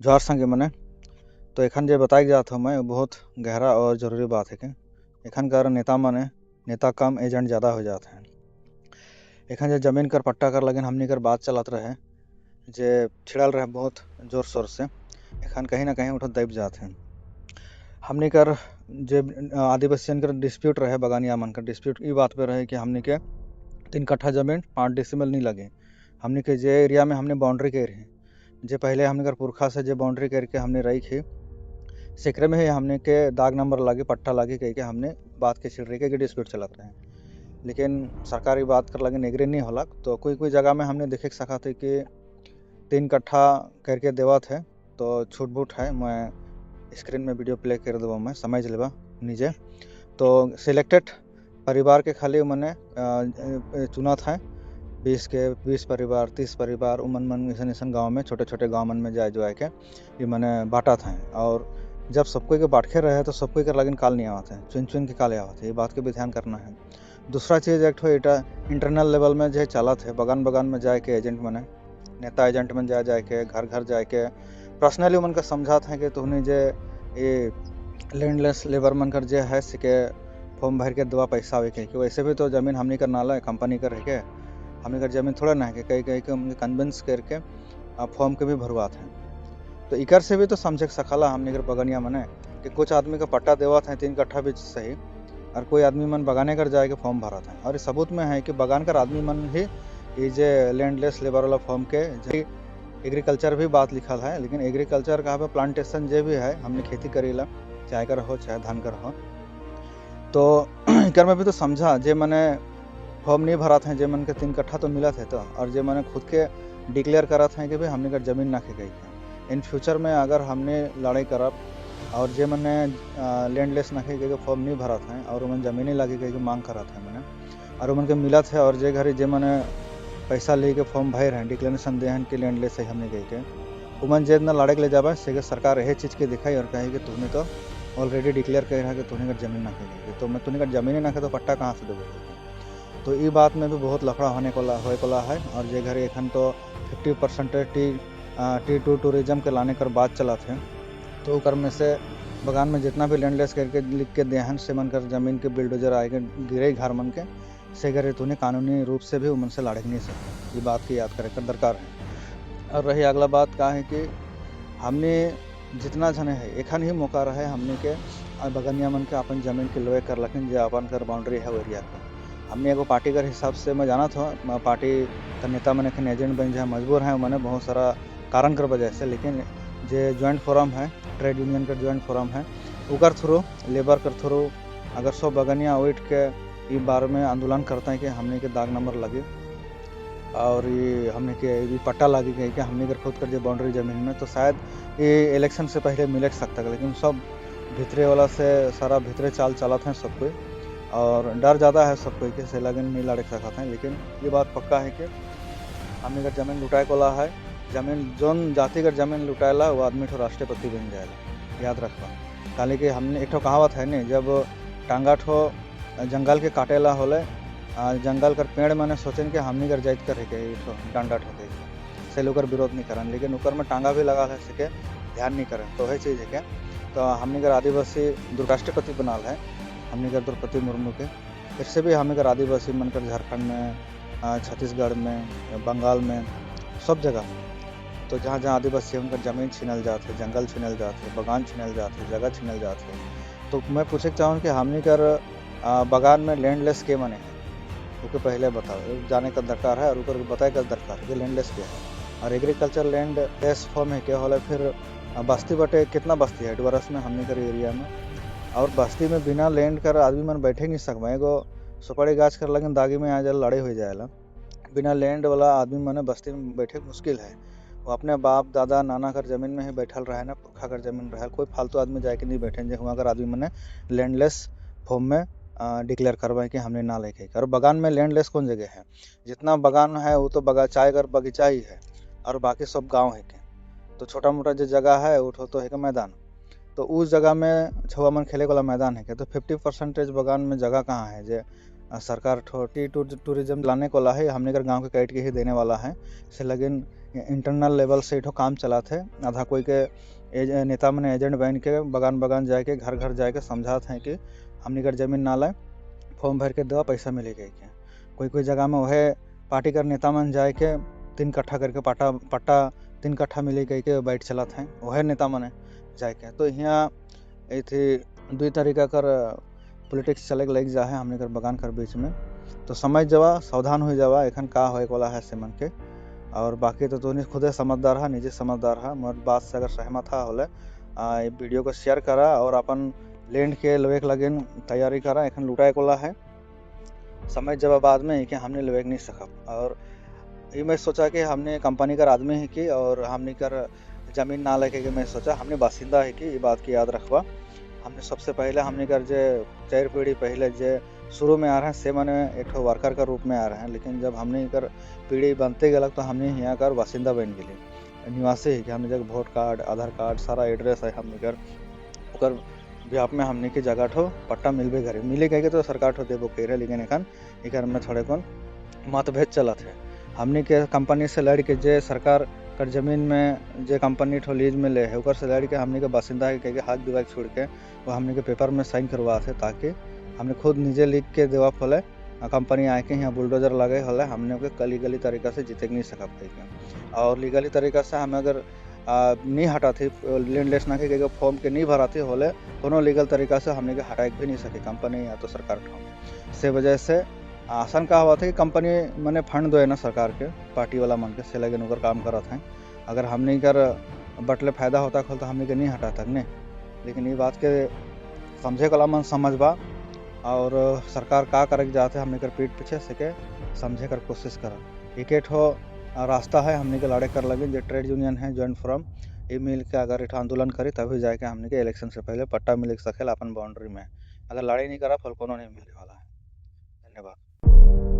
जोहार संगे मने तो एखन जे बताइक जात हो मैं बहुत गहरा और जरूरी बात है के एखन कर नेता मने नेता कम एजेंट ज़्यादा हो जात हैं। एखन जे जमीन कर पट्टा कर लगिन हमनी कर बात चलत रहे जे छिड़ल रहे बहुत जोर शोर से एखन कहीं ना कहीं उठो दब जात हैं। हमनी कर जे आदिवासियन कर डिस्प्यूट रहे बगानिया मन कर डिस्प्यूट ई बात पे रहे कि हमनी के 3 कट्ठा जमीन 5 डेसिमल नहीं लगे। हमनी के जे एरिया में हमने बाउंड्री के रहे जे पहले हमने कर पुरखा से जे बाउंड्री करके हमने रही थी सेकरे में ही हमने के दाग नंबर लागे पट्टा लागे कह के हमने बात के छिड़ रही के डिस्प्यूट चलत रहे। लेकिन सरकारी बात कर लगे एग्री नहीं होला तो कोई कोई जगह में हमने देखे सका थे कि 3 कट्ठा करके देवत है तो छूट बूट है। मैं स्क्रीन में वीडियो प्ले कर देव मैं समझ लेवा नीचे। तो सिलेक्टेड परिवार के खाली मैंने चुनत है 20 परिवार 30 परिवार उमन मन ऐसा गाँव में छोटे छोटे गाँव मन में जाए जो के ये मैंने बांटा था। और जब सबको के बांटे रहे तो सबको के लगिन काल नहीं आवत है चुन चुन के काल आवत है ये बात के भी ध्यान करना है। दूसरा चीज़ एक एटा इंटरनल लेवल में जो चलत है बगान बगान में जाए के एजेंट मने नेता एजेंट में जाए के घर घर जाए के पर्सनली उमन का समझात है कि तुहनी जे ये लैंडलेस लेबर मन कर जे है सिके फॉर्म भर के दवा पैसा आवे के वैसे भी तो जमीन हमनी कर नाला है कंपनी कर है के हमनी कर जमीन थोड़ा ना है कि कहीं कहीं के हमने कन्विंस करके फॉर्म के भी भरवात हैं। तो इकर से भी तो समझ सकला हमने कर बगनिया मने कि कुछ आदमी का पट्टा देवत है 3 कट्ठा भी सही और कोई आदमी मन बगाने कर जाए के फॉर्म भरत है। और सबूत में है कि बगान कर आदमी मन ही ये जे लैंडलेस लेबर वाला फॉर्म के एग्रीकल्चर भी बात लिखल है। लेकिन एग्रीकल्चर कहा प्लांटेशन जे भी है हमने खेती करीला चाय कर हो चाहे धान कर हो तो इकर में भी तो समझा जे मैंने फॉर्म नहीं भरा था जे मन के 3 कट्ठा तो मिला थे तो और जे मैंने खुद के डिक्लेयर करा था कि भाई हमने कर जमीन ना के गई है। इन फ्यूचर में अगर हमने लड़ाई करब और जे मैंने लैंडलेस ना के फॉर्म नहीं भरा था और उमन जमीन लागे गई मांग करा था मैंने और उमन के मिला थे और जे घरे जे मैंने पैसा ले के फॉर्म भर हैं डिक्लेरेशन दे हैं कि लैंडलेस है हमने गई के उमन जे ना लड़े के ले जाबा से सरकार यही चीज़ के दिखाई और कहे कि तुमने तो ऑलरेडी डिक्लेयर कर रहा कि तुमने कर जमीन ना के गई तो मैं तुमने कर जमीन ना के तो पट्टा कहाँ से देवे। तो ये बात में भी बहुत लफड़ा होने को है। और जे घरे एखन तो 50% टी टूरिज्म के लाने कर बात चला थे तो उकर में से बगान में जितना भी लैंडलेस करके लिख के देहन से मन कर जमीन के बिल्डोजर आएगा गिरे घर मन के से घरे तूने कानूनी रूप से भी उमन से लड़े नहीं सकते। ये बात की याद करे कर दरकार है। और रही अगला बात का है कि हमने जितना जने है एखन ही मौका रहे हमने के बगनिया मन के अपन जमीन के लोए कर लखिन जो अपन कर बाउंड्री है वो एरिया का हमने एगो पार्टी कर हिसाब से मैं जाना था पार्टी का नेता मैंने एखन एजेंट बन जाए मजबूर है मैंने बहुत सारा कारण कर वजह से। लेकिन जो ज्वाइंट फोरम है ट्रेड यूनियन का ज्वाइंट फोरम है उकर थ्रू लेबर कर थ्रू अगर सब बगनिया उठ के ये बार में आंदोलन करते हैं कि हमने के दाग नंबर लगे और ये हमने के पट्टा लगी गई कि हमने कर खुद कर जो बाउंड्री जमीन में तो शायद ये इलेक्शन से पहले मिल सकता है। लेकिन सब भितरे वाला से सारा भितरे चाल चलत हैं सब कोई और डर ज़्यादा है सब कोई के से लगन नहीं लड़ सकते हैं। लेकिन ये बात पक्का है कि हमने कर जमीन लुटाए कोला है जमीन जोन जातिगत जमीन लुटाएला वो आदमी ठो राष्ट्रपति बन जाएगा याद रखवा। काले कि हमने एक ठो कहावत है नहीं जब टांगा ठो जंगल के काटेला होले जंगल कर पेड़ मैंने सोचन कि हमनी कर जाइत कर है डंडा ठोके से लोग विरोध नहीं करन लेकिन ऊपर में टांगा भी लगा है सके ध्यान नहीं करें तो वही चीज़ है क्या। तो हमनी कर आदिवासी राष्ट्रपति बनाल है हमनी कर द्रौपदी मुर्मू के इससे भी हमनी कर आदिवासी मनकर झारखंड में छत्तीसगढ़ में बंगाल में सब जगह तो जहाँ जहाँ आदिवासी उनका ज़मीन छीनल जाते जंगल छीनल जाते बगान छीनल जाते जगह छीनल जाते तो मैं पूछे चाहूँ कि हमनी कर बगान में लैंडलेस के मने है उसके पहले बताओ जाने का दरकार है और ऊपर बताए का दरकार है कि लैंडलेस क्या है और एग्रीकल्चर लैंड लेस फॉर्म है क्या होला फिर बस्ती बटे कितना बस्ती है डुअरस में हमने कर एरिया में और बस्ती में बिना लैंड कर आदमी मन बैठे नहीं सकवा एगो सुपारी गाछ कर लगन दागी में आ जाए लड़े हो जाएला बिना लैंड वाला आदमी मन बस्ती में बैठे मुश्किल है। वो अपने बाप दादा नाना कर जमीन में ही बैठल रहे ना पुरखा कर जमीन रहे कोई फालतू आदमी जाके नहीं बैठे जो वहाँ कर आदमी मैंने लैंडलेस फॉर्म में डिक्लेयर करवाए कि हमने ना लेके और बगान में लैंडलेस कौन जगह है जितना बगान है वो तो चाय कर बगीचा ही है और बाकी सब गाँव है के तो छोटा मोटा जो जगह है वो तो है मैदान तो उस जगह में छुआ मन खेले वाला मैदान है क्या तो 50% बगान में जगह कहाँ है जो सरकार छोटी टूरिज्म लाने को ला है, हमने कर गांव के कैट के ही देने वाला है से लगिन इंटरनल लेवल से इठो काम चलात है। आधा कोई के नेता मन एजेंट बन के बगान बगान जाके घर घर जाके समझाते हैं कि हमने कर जमीन ना लाए, फॉर्म भर के देवा पैसा मिलेगा के। कोई कोई जगह में वह पार्टी कर नेता मन जाए के 3 कट्ठा करके पट्टा 3 कट्ठा मिले कह के बैठ चलत हैं वह नेता मन जाए के। तो यहाँ थी 2 तरीका कर पॉलिटिक्स चले लग जा है हमने कर बगान कर बीच में। तो समझ जावा, सावधान हो जावा एखन का होए वाला है से मन के। और बाकी तो तुनी खुदे समझदार है, निजी समझदार है। मोर बात से अगर सहमत है होले वीडियो को शेयर करा और अपन लैंड के लेवे लगिन तैयारी करा। एखन लुटाए कोला है, समझ जब बाद में कि हमने लेवे नहीं सकब। और ये मैं सोचा कि हमने कंपनी कर आदमी है कि और हमने कर जमीन ना लेके कि मैं सोचा हमने बासिंदा है कि ये बात की याद रखवा। हमने सबसे पहले हमने कर जे 4 पीढ़ी पहले जे शुरू में आ रहे हैं से मैंने एक वर्कर का रूप में आ रहे हैं, लेकिन जब हमने कर पीढ़ी बनते गलक तो हमने यहाँ कर बासिंदा बन गए निवासी है कि हमने जब वोट कार्ड आधार कार्ड सारा एड्रेस है हमने कर व्याप में हमने की जगह ठो पट्टा मिलबे करे मिले कह तो सरकार ठो देबो कह रहे। लेकिन एखन एक में थोड़े कौन मतभेद चलत है। हमने के कंपनी से लड़ के जे सरकार कर जमीन में जे कंपनी ठो लीज में ले है ओकर से लड़ के हमने के बासिंदा के हाथ दिवा छोड़ के वो हमने के पेपर में साइन करवा थे, ताकि हमने खुद निजे लिख के देवा फले कंपनी आए के यहाँ बुलडोजर लगे हले हमने के लीगली तरीका से जीते नहीं सकब थे। और लीगली तरीका से हमें अगर नहीं हटा थी लैंड लेस ना के फॉर्म के नहीं भरा थी होले कोनो लीगल तरीका से हमने के हटा भी नहीं सके कंपनी या तो सरकार ठो से वजह से आसान का हुआ था कि कंपनी मैंने फंड दो है ना सरकार के पार्टी वाला मन के से लगे नौकर काम करत हैं। अगर हमने कर बटले फायदा होता खोल तो हमने के नहीं हटा तक ने। लेकिन ये बात के समझे कला मन समझबा और सरकार का करे जाते हमने कर पीठ पीछे से के समझे कर कोशिश करा। एक हो रास्ता है हमने के लड़े कर लगे जो ट्रेड यूनियन है ज्वाइंट फोरम ये मिल के अगर इठा आंदोलन करी तभी जाके हमने के इलेक्शन से पहले पट्टा मिल सकेला अपन बाउंड्री में। अगर लड़ाई नहीं करा फल कोनो नहीं मिलने वाला है। धन्यवाद।